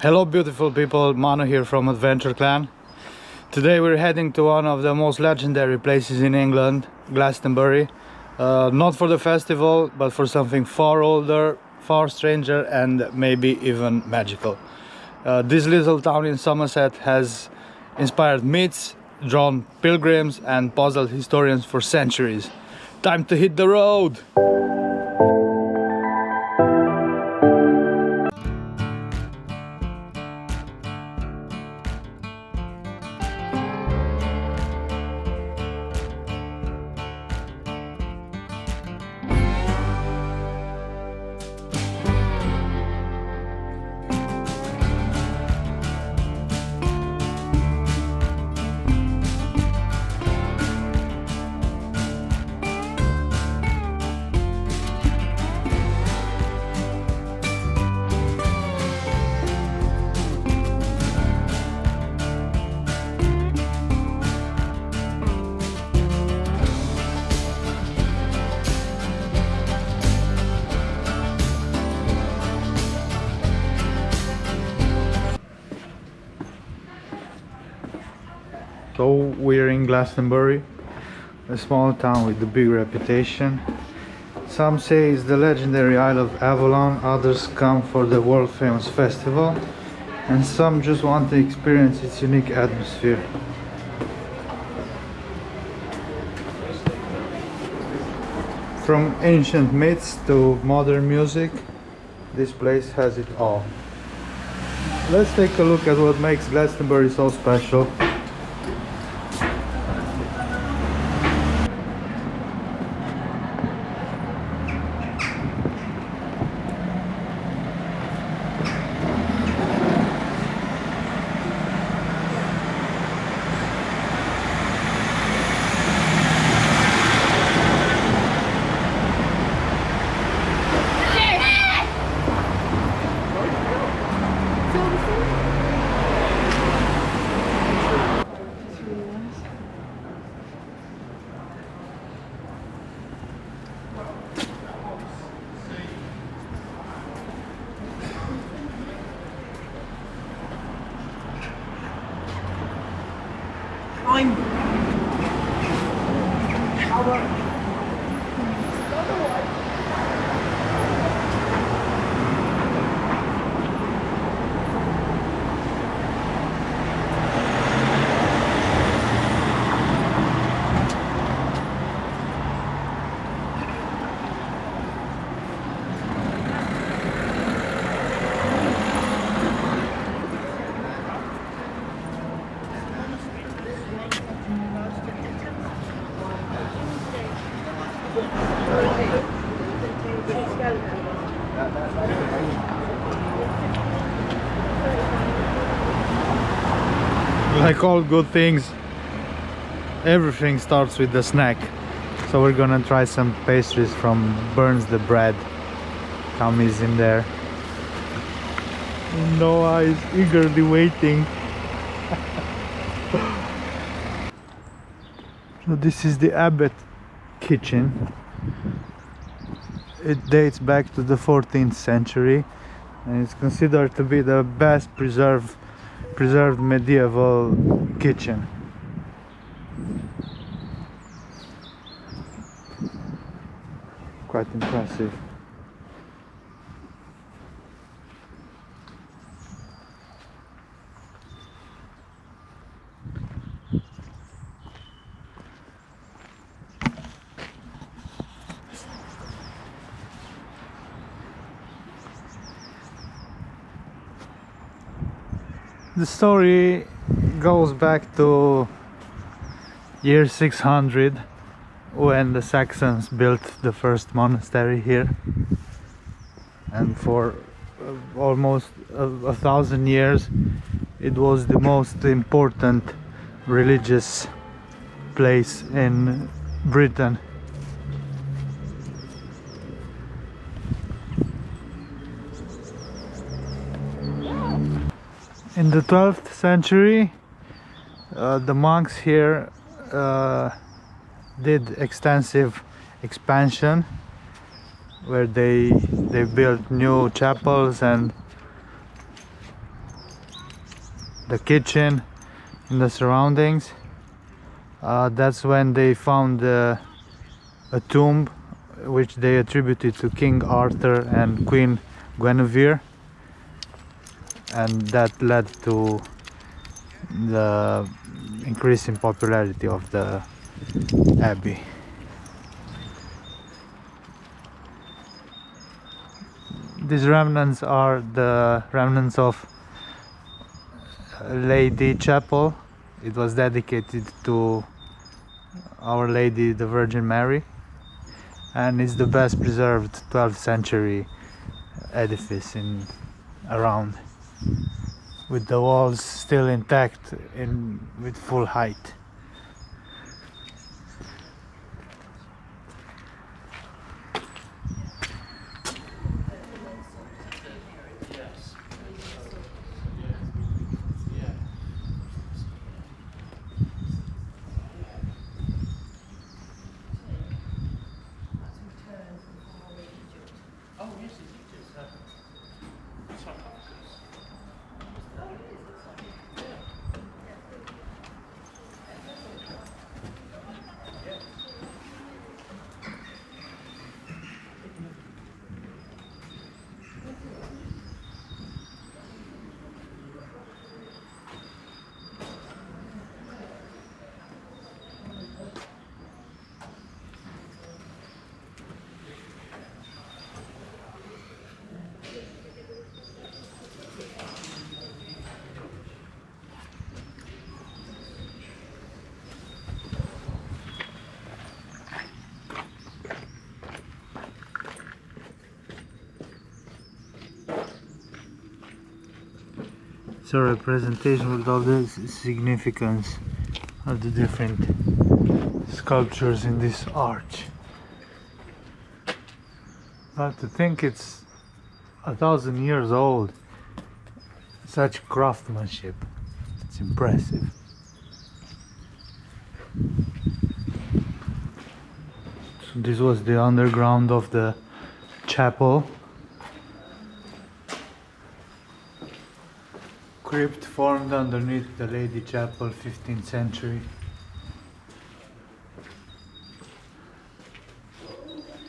Hello beautiful people, Manu here from Adventure Clan. Today we're heading to one of the most legendary places in England, Glastonbury. Not for the festival, but for something far older, far stranger and maybe even magical. This little town in Somerset has inspired myths, drawn pilgrims and puzzled historians for centuries. Time to hit the road! So we're in Glastonbury, a small town with a big reputation. Some say it's the legendary Isle of Avalon, others come for the world famous festival, and some just want to experience its unique atmosphere. From ancient myths to modern music, this place has it all. Let's take a look at what makes Glastonbury so special. Like all good things, everything starts with a snack. So we're gonna try some pastries from Burns the Bread. Tommy's in there. Noah is eagerly waiting. So this is the Abbey kitchen. It dates back to the 14th century and it's considered to be the best preserved medieval kitchen. Quite impressive. The story goes back to year 600 when the Saxons built the first monastery here, and for almost a thousand years it was the most important religious place in Britain. In the 12th century, the monks here did extensive expansion, where they built new chapels and the kitchen, and the surroundings. That's when they found a tomb which they attributed to King Arthur and Queen Guinevere, and that led to the increasing popularity of the abbey. These remnants are the remnants of Lady Chapel. It was dedicated to Our Lady the Virgin Mary, and it's the best preserved 12th century edifice around, with the walls still intact with full height. It's a representation with all the significance of the different sculptures in this arch. But to think it's 1,000 years old, such craftsmanship, it's impressive. So this was the underground of the chapel. Crypt formed underneath the Lady Chapel, 15th century.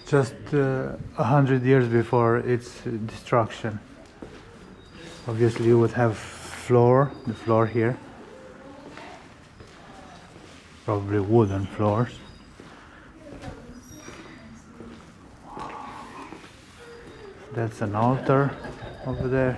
Just 100 years before its destruction. Obviously you would have the floor here. Probably wooden floors. That's an altar over there.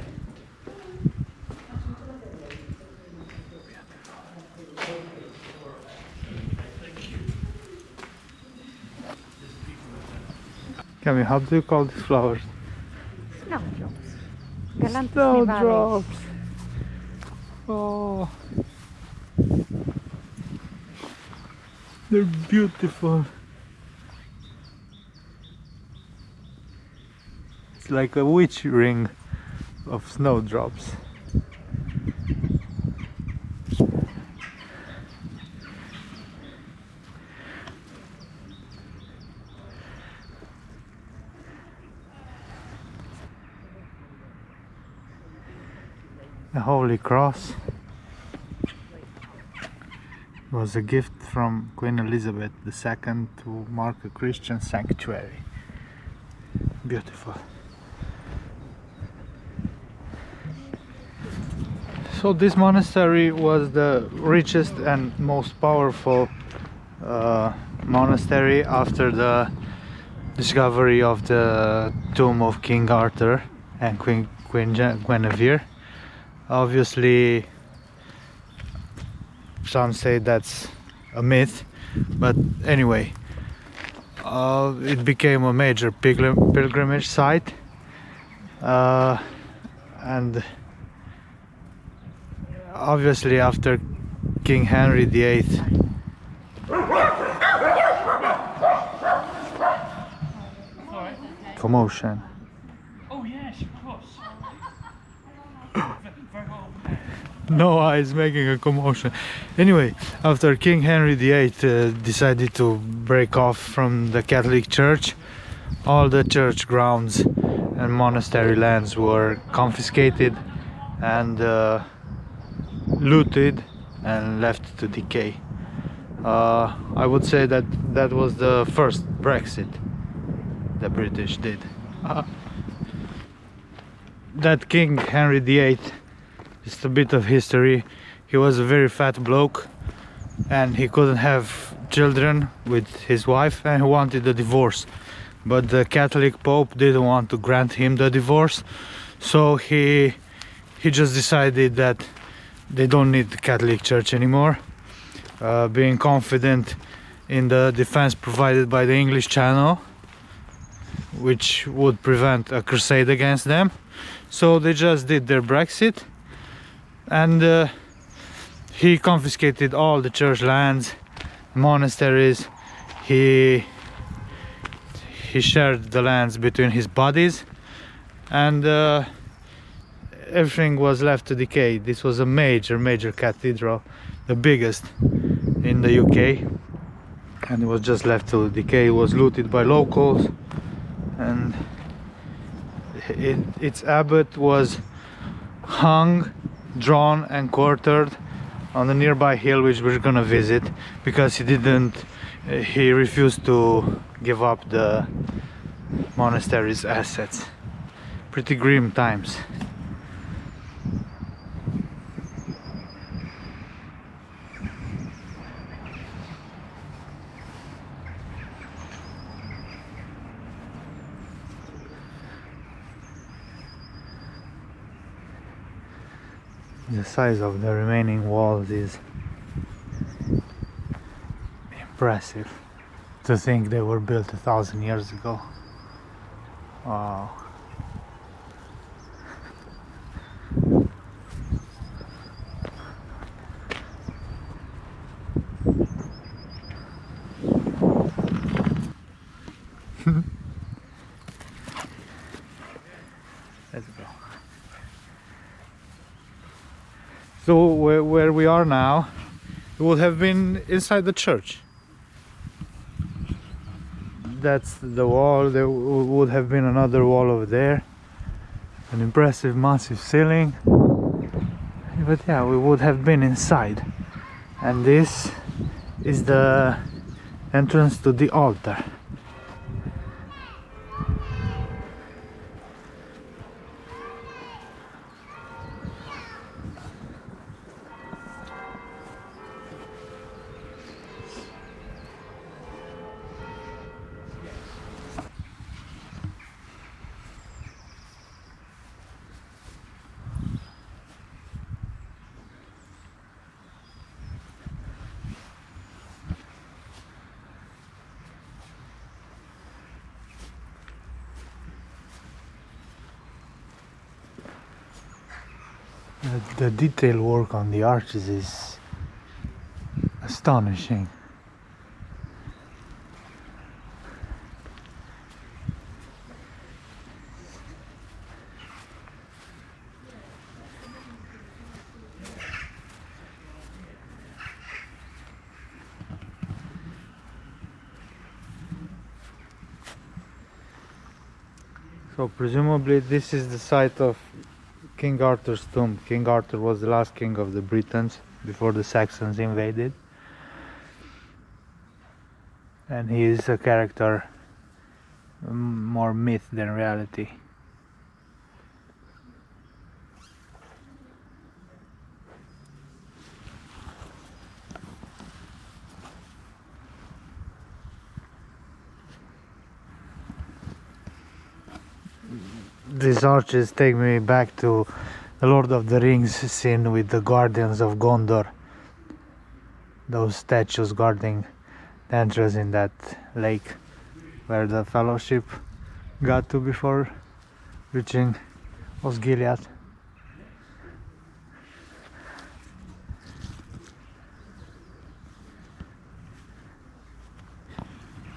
Camille, how do you call these flowers? Snowdrops. Snowdrops. Oh, they're beautiful. It's like a witch ring of snowdrops. The Holy Cross was a gift from Queen Elizabeth II to mark a Christian sanctuary. Beautiful. So this monastery was the richest and most powerful monastery after the discovery of the tomb of King Arthur and Queen Guinevere. Obviously, some say that's a myth, but anyway, it became a major pilgrimage site, and obviously after King Henry VIII commotion. Oh yes, of course. Noah is making a commotion. Anyway, after King Henry VIII decided to break off from the Catholic Church, all the church grounds and monastery lands were confiscated, and looted and left to decay. I would say that that was the first Brexit the British did. That King Henry VIII, just a bit of history, he was a very fat bloke and he couldn't have children with his wife and he wanted a divorce, but the Catholic Pope didn't want to grant him the divorce, so he just decided that they don't need the Catholic Church anymore, being confident in the defense provided by the English Channel, which would prevent a crusade against them. So they just did their Brexit, and he confiscated all the church lands, monasteries. He shared the lands between his buddies, and everything was left to decay. This was a major cathedral, the biggest in the UK, and it was just left to decay. It was looted by locals, and its abbot was hung, drawn and quartered on the nearby hill, which we're gonna visit, because he refused to give up the monastery's assets. Pretty grim times. The size of the remaining walls is impressive. To think they were built 1,000 years ago. Wow. Let's go. So where we are now, it would have been inside the church. That's the wall. There would have been another wall over there, an impressive massive ceiling, but yeah, we would have been inside. And this is the entrance to the altar. The detail work on the arches is astonishing. So presumably this is the site of King Arthur's tomb. King Arthur was the last king of the Britons before the Saxons invaded, and he is a character more myth than reality. These arches take me back to the Lord of the Rings scene with the Guardians of Gondor. Those statues guarding the entrance in that lake where the Fellowship got to before reaching Osgiliath.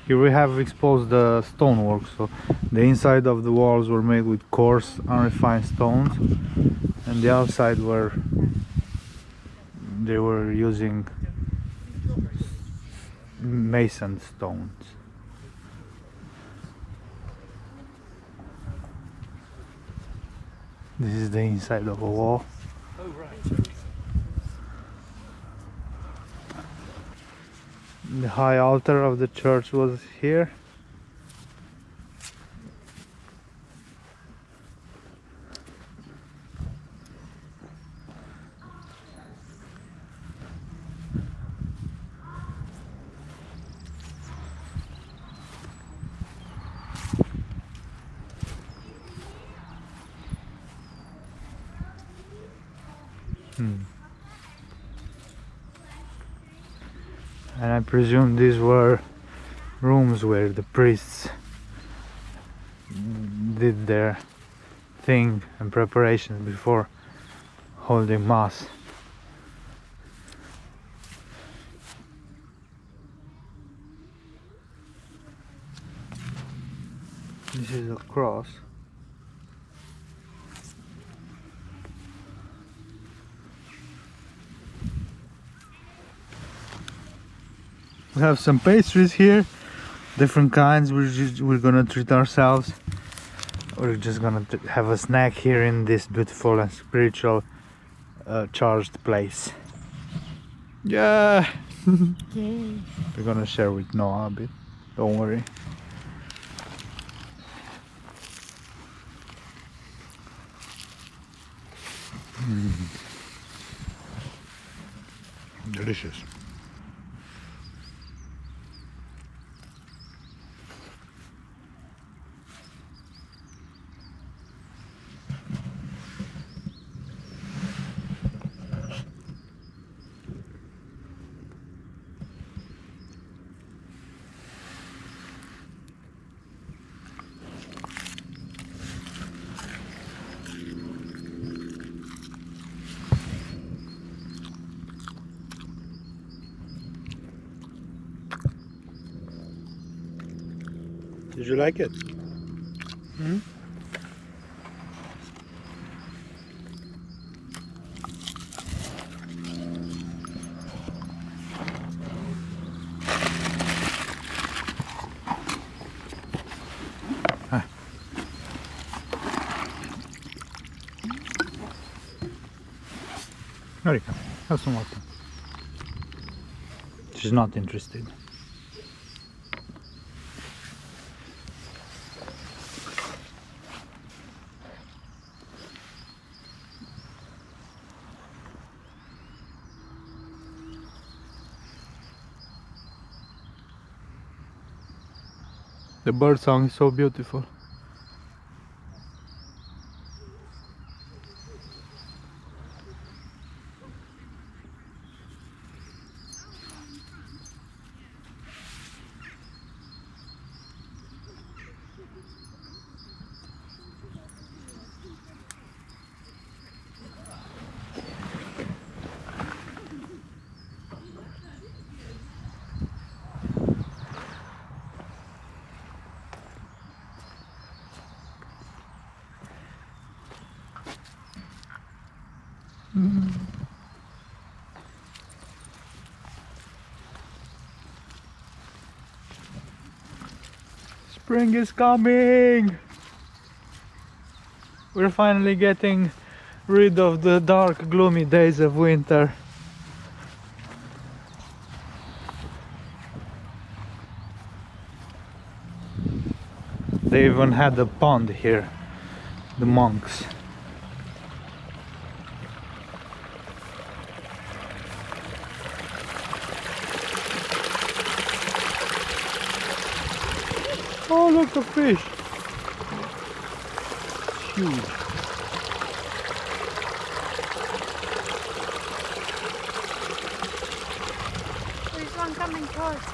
Here we have exposed the stonework, so the inside of the walls were made with coarse, unrefined stones, and the outside they were using mason stones. This is the inside of a wall. Oh, right. The high altar of the church was here. And I presume these were rooms where the priests did their thing and preparations before holding mass. This is a cross. We have some pastries here, different kinds. We're gonna treat ourselves. We're just gonna have a snack here in this beautiful and spiritual charged place. Yeah! We're gonna share with Noah a bit, don't worry. Delicious. Did you like it? Erika, have some water. She's not interested. The bird song is so beautiful. Spring is coming! We're finally getting rid of the dark, gloomy days of winter. They even had a pond here, the monks. Oh, look, a fish! It's huge. There's one coming towards me.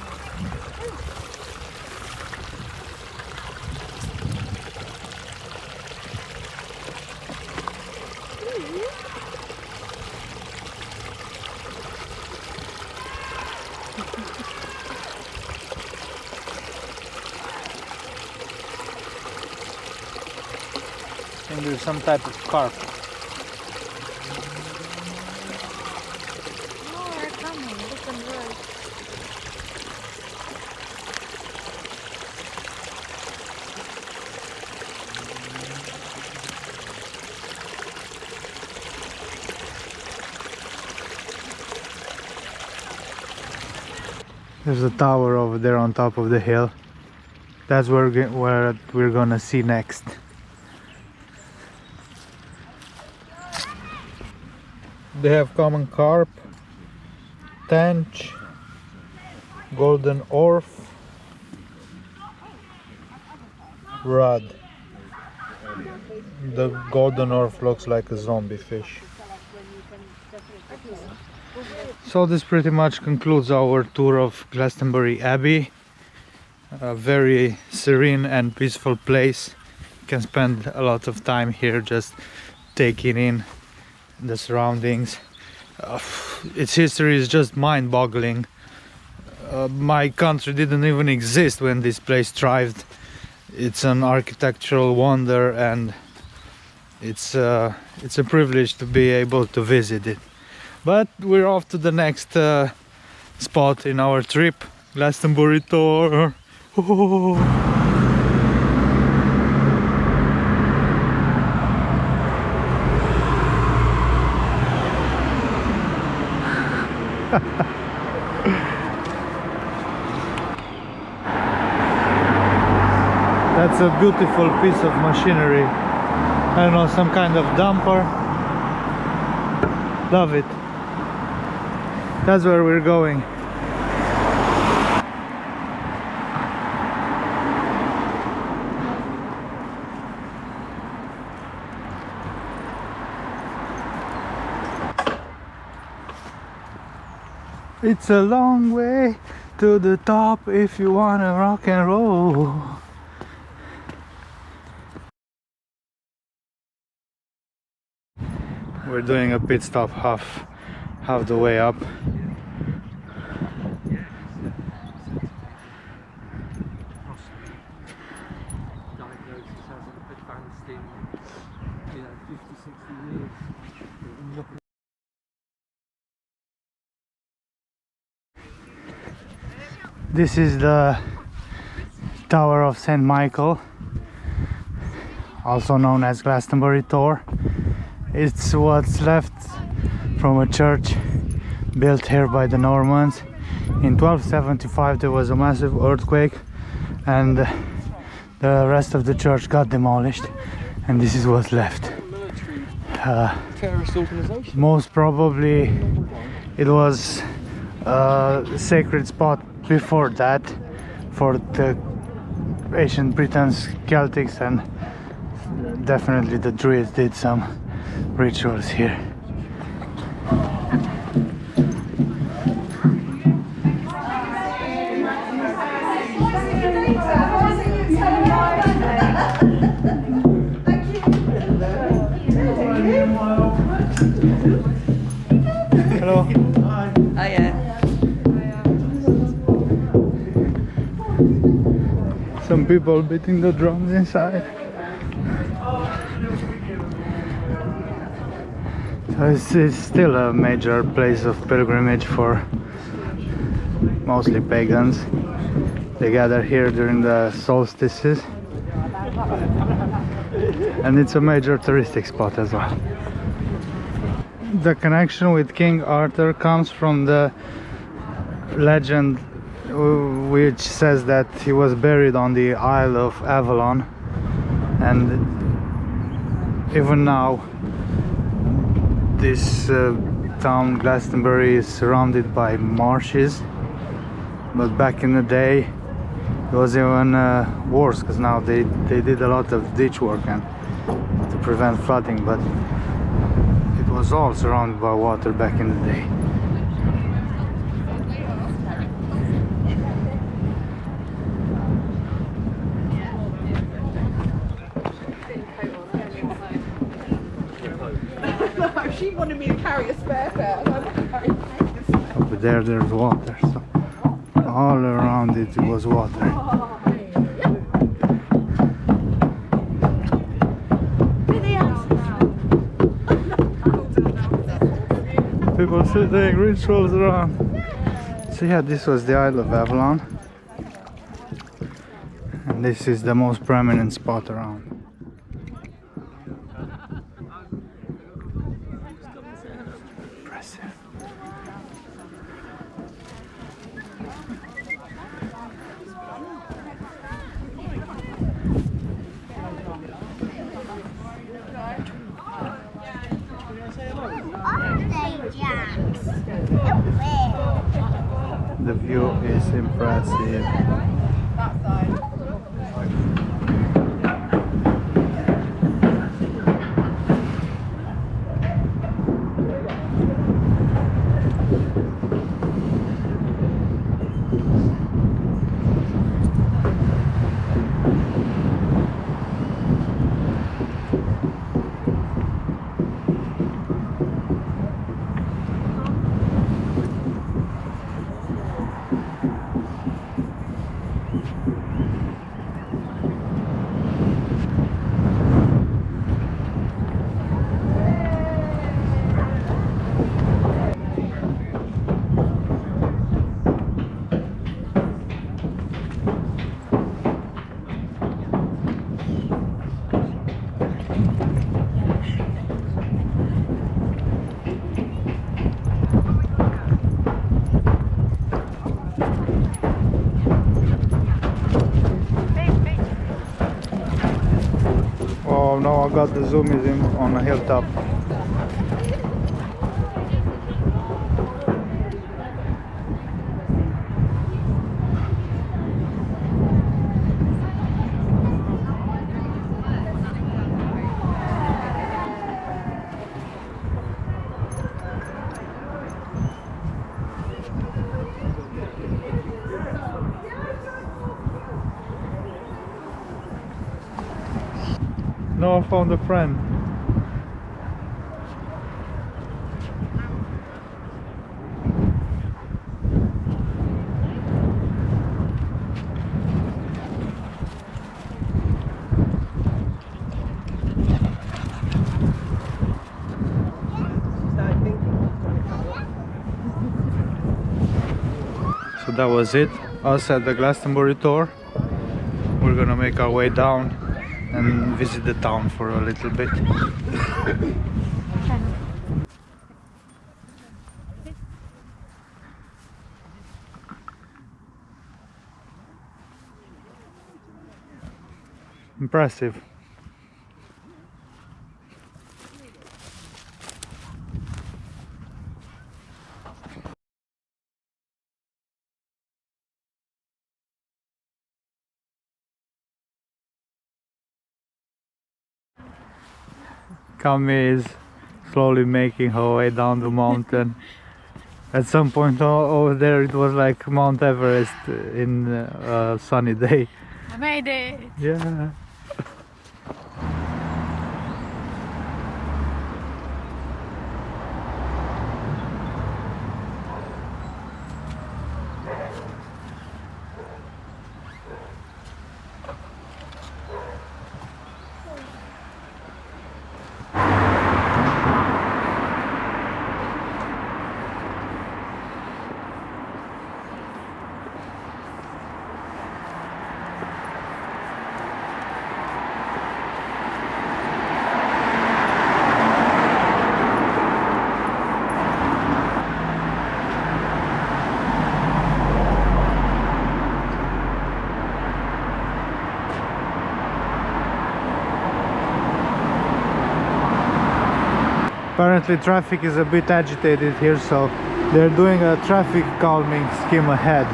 I think there's some type of carp. Oh, they're coming. Look on the road. There's a tower over there on top of the hill. That's where we're gonna see next. They have common carp, tench, golden orf, rod. The golden orf looks like a zombie fish. So this pretty much concludes our tour of Glastonbury Abbey. A very serene and peaceful place. You can spend a lot of time here just taking in the surroundings. Its history is just mind-boggling. My country didn't even exist when this place thrived. It's an architectural wonder, and it's a privilege to be able to visit it. But we're off to the next spot in our trip, Glastonbury Tor. Oh. That's a beautiful piece of machinery. I don't know, some kind of dumper. Love it. That's where we're going. It's a long way to the top if you wanna rock and roll. We're doing a pit stop half the way up. This is the Tower of St. Michael, also known as Glastonbury Tor. It's what's left from a church built here by the Normans. In 1275 there was a massive earthquake and the rest of the church got demolished, and this is what's left. Terrorist organisation. Most probably it was a sacred spot before that for the ancient Britons, Celtics, and definitely the Druids did some rituals here. Hello. Hi. Hiya. Some people beating the drums inside. So it's still a major place of pilgrimage for mostly pagans. They gather here during the solstices, and it's a major touristic spot as well. The connection with King Arthur comes from the legend which says that he was buried on the Isle of Avalon, and even now this town Glastonbury is surrounded by marshes, but back in the day it was even worse, because now they did a lot of ditch work and to prevent flooding, but it was all surrounded by water back in the day. She wanted me to carry a spare pair. Over there's water, so all around it was water. People still doing rituals around. So yeah, this was the Isle of Avalon, and this is the most prominent spot around. Impressive. The view is impressive. That side. Oh no, I got the zoom in on a hilltop. No, I found a friend. So that was it, us at the Glastonbury Tor. We're gonna make our way down and visit the town for a little bit. Impressive. Kami is slowly making her way down the mountain. At some point over there it was like Mount Everest in a sunny day. I made it. Yeah. Apparently traffic is a bit agitated here, so they're doing a traffic calming scheme ahead.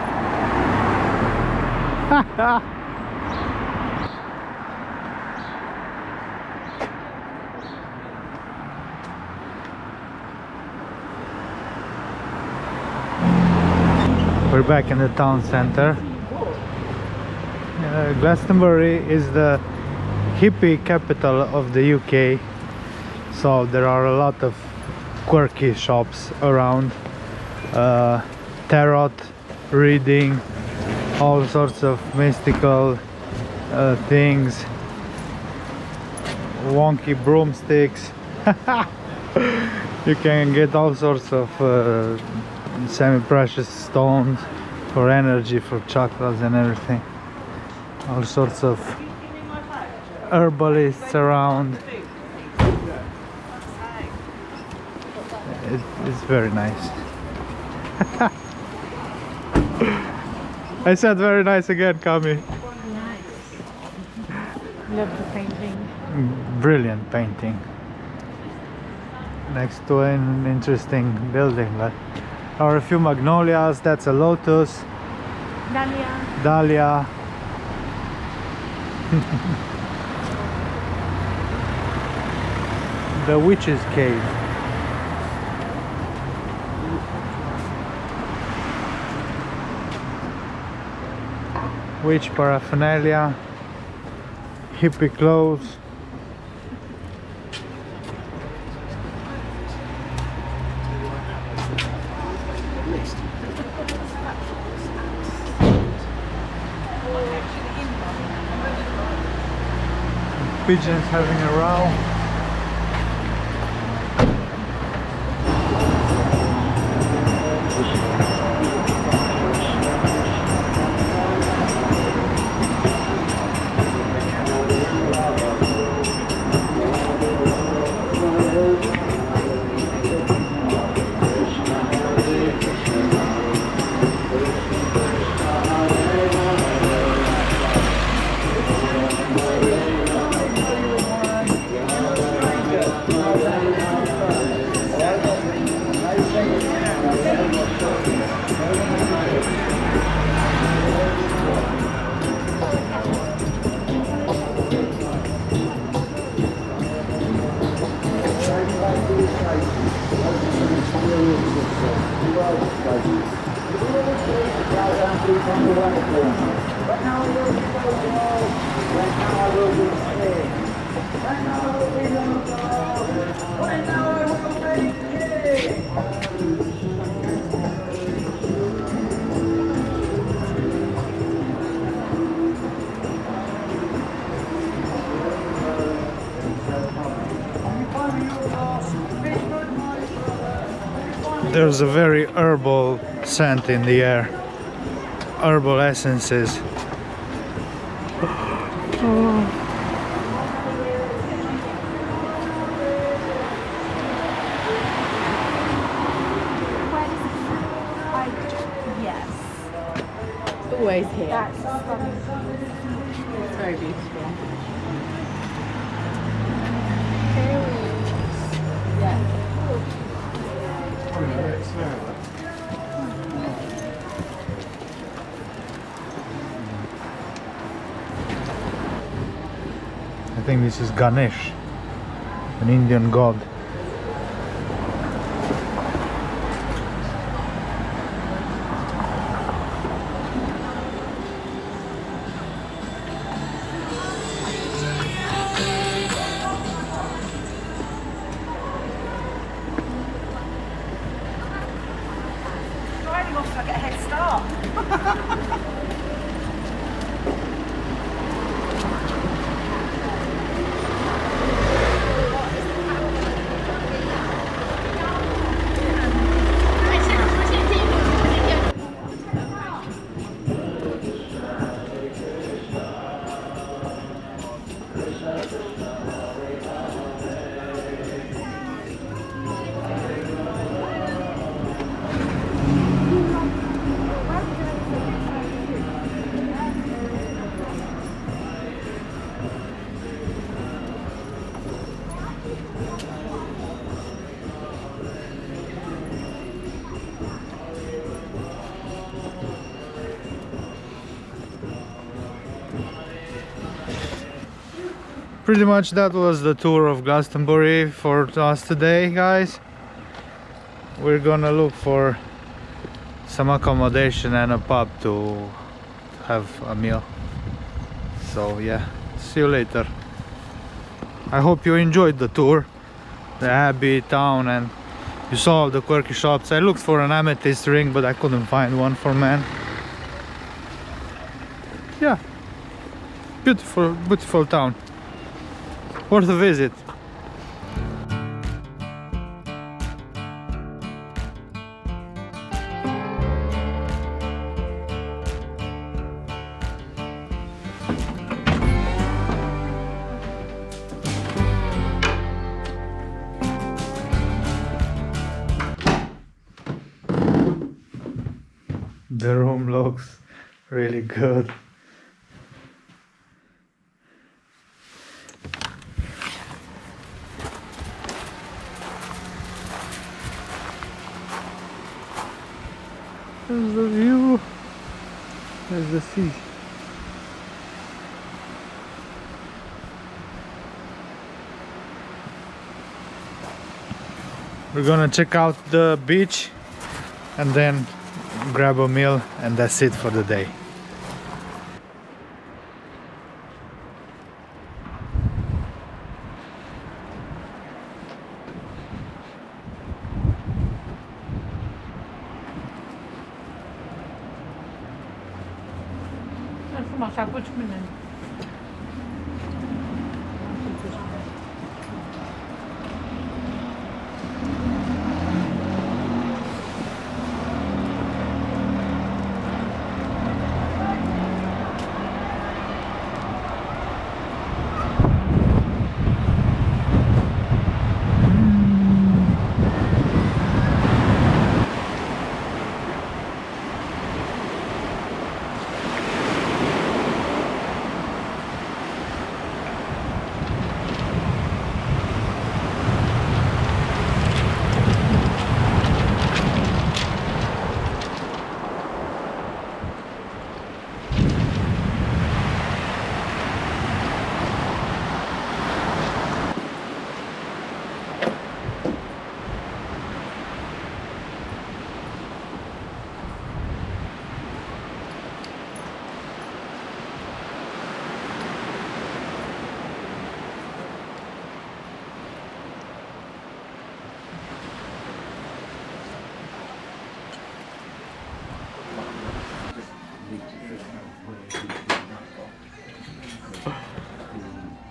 We're back in the town center. Glastonbury is the hippie capital of the UK. So there are a lot of quirky shops around, tarot reading, all sorts of mystical things, wonky broomsticks. You can get all sorts of semi-precious stones for energy, for chakras and everything. All sorts of herbalists around. It's very nice. I said very nice again, Kami. Nice. Love the painting. Brilliant painting. Next to an interesting building, but Or a few magnolias. That's a lotus. Dahlia. Dahlia. The witch's cave. Witch paraphernalia. Hippie clothes. Pigeons having a row. There's a very herbal scent in the air. Herbal essences. Yes. Always here. That's It's very beautiful. Yeah. I think this is Ganesh, an Indian god. Driving off so I get a head start. Pretty much that was the tour of Glastonbury for us today, guys. We're gonna look for some accommodation and a pub to have a meal. So yeah, see you later. I hope you enjoyed the tour, the Abbey town, and you saw all the quirky shops. I looked for an amethyst ring, but I couldn't find one for men. Yeah, beautiful town. Worth a visit. The room looks really good. There's the view. There's the sea. We're gonna check out the beach and then grab a meal, and that's it for the day.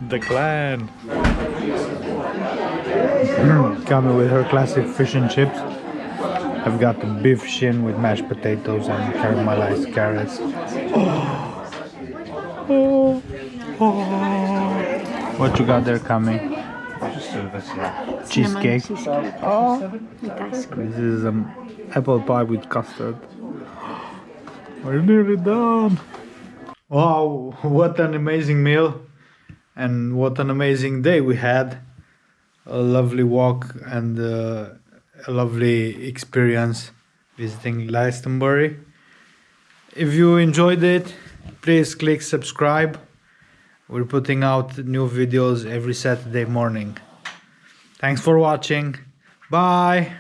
The clan. Coming with her classic fish and chips. I've got the beef shin with mashed potatoes and caramelized carrots. Oh. What you got there coming? Cheesecake. Oh. This is apple pie with custard. We're nearly done. Wow, what an amazing meal. And what an amazing day we had. A lovely walk and a lovely experience visiting Glastonbury. If you enjoyed it, please click subscribe. We're putting out new videos every Saturday morning. Thanks for watching. Bye.